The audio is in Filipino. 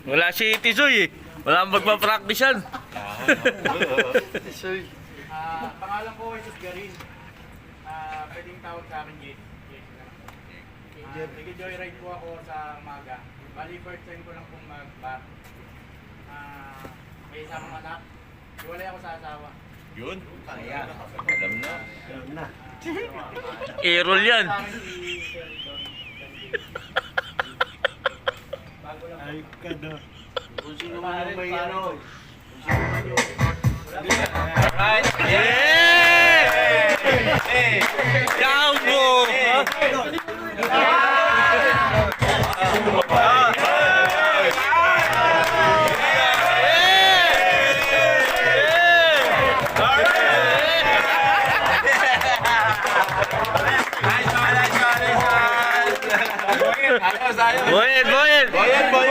Wala si Tisoy eh. Wala ang magpa-practice yan. Tisoy. Pangalan ko ay Garin. Pwedeng tawag sa akin Jake. Nag-joyride po ako sa Maga. Bali, first time ko lang pong mag-bar. May isang anak. Iwalay ako sa asawa. Yun. Ayan. Alam na. Ayan na. Errol yan. Sa akin si Sheldon. Bago lang. Ay ka na. Kung sino man yung may ano. Right. Yeah! Jumbo!